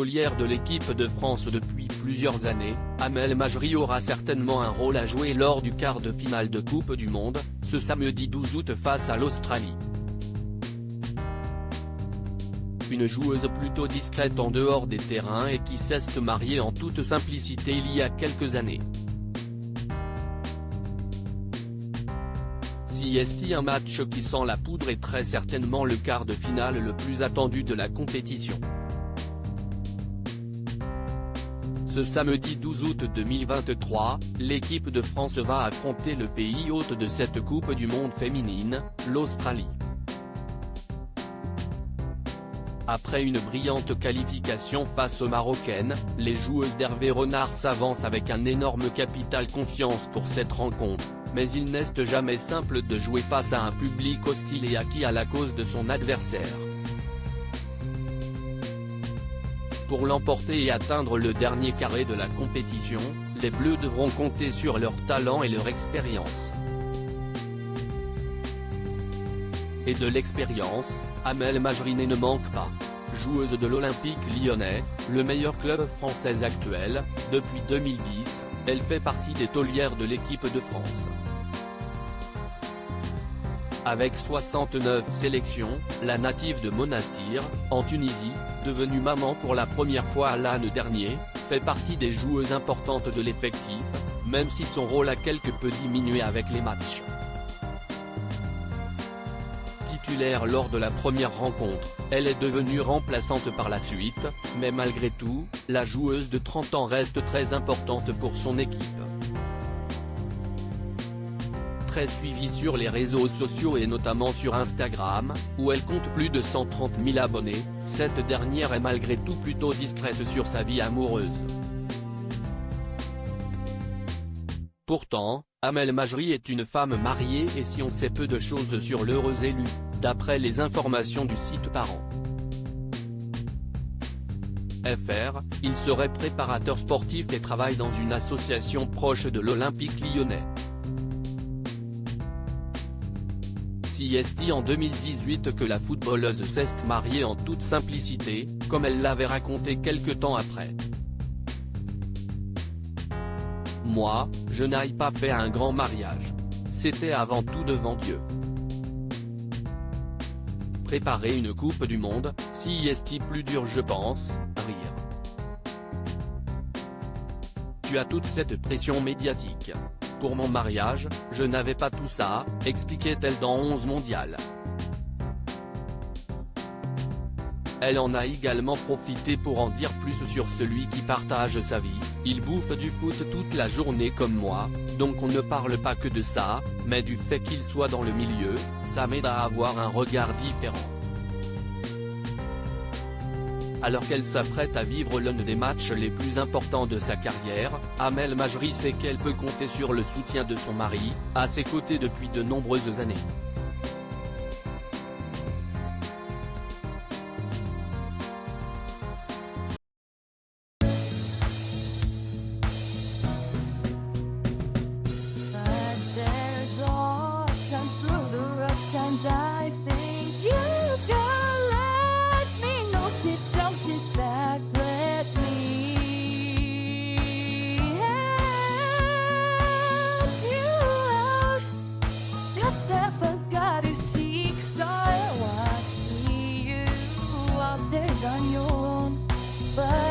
taulière de l'équipe de France depuis plusieurs années, Amel Majri aura certainement un rôle à jouer lors du quart de finale de Coupe du Monde, ce samedi 12 août face à l'Australie. Une joueuse plutôt discrète en dehors des terrains et qui s'est mariée en toute simplicité il y a quelques années. Si est un match qui sent la poudre est très certainement le quart de finale le plus attendu de la compétition. Ce samedi 12 août 2023, l'équipe de France va affronter le pays hôte de cette Coupe du Monde féminine, l'Australie. Après une brillante qualification face aux Marocaines, les joueuses d'Hervé Renard s'avancent avec un énorme capital confiance pour cette rencontre, mais il n'est jamais simple de jouer face à un public hostile et acquis à la cause de son adversaire. Pour l'emporter et atteindre le dernier carré de la compétition, les Bleus devront compter sur leur talent et leur expérience. Et de l'expérience, Amel Majri ne manque pas. Joueuse de l'Olympique lyonnais, le meilleur club français actuel, depuis 2010, elle fait partie des taulières de l'équipe de France. Avec 69 sélections, la native de Monastir, en Tunisie, devenue maman pour la première fois l'année dernière, fait partie des joueuses importantes de l'effectif, même si son rôle a quelque peu diminué avec les matchs. Titulaire lors de la première rencontre, elle est devenue remplaçante par la suite, mais malgré tout, la joueuse de 30 ans reste très importante pour son équipe. Très suivie sur les réseaux sociaux et notamment sur Instagram, où elle compte plus de 130 000 abonnés, cette dernière est malgré tout plutôt discrète sur sa vie amoureuse. Pourtant, Amel Majri est une femme mariée et si on sait peu de choses sur l'heureuse élue, d'après les informations du site Parents. FR, il serait préparateur sportif et travaille dans une association proche de l'Olympique lyonnais. Si est en 2018 que la footballeuse s'est mariée en toute simplicité, comme elle l'avait raconté quelque temps après. Moi, je n'ai pas fait un grand mariage. C'était avant tout devant Dieu. Préparer une Coupe du Monde, si est plus dur je pense, rire. Tu as toute cette pression médiatique. Pour mon mariage, je n'avais pas tout ça, expliquait-elle dans 11 mondial. Elle en a également profité pour en dire plus sur celui qui partage sa vie, il bouffe du foot toute la journée comme moi, donc on ne parle pas que de ça, mais du fait qu'il soit dans le milieu, ça m'aide à avoir un regard différent. Alors qu'elle s'apprête à vivre l'un des matchs les plus importants de sa carrière, Amel Majri sait qu'elle peut compter sur le soutien de son mari, à ses côtés depuis de nombreuses années. On your own, but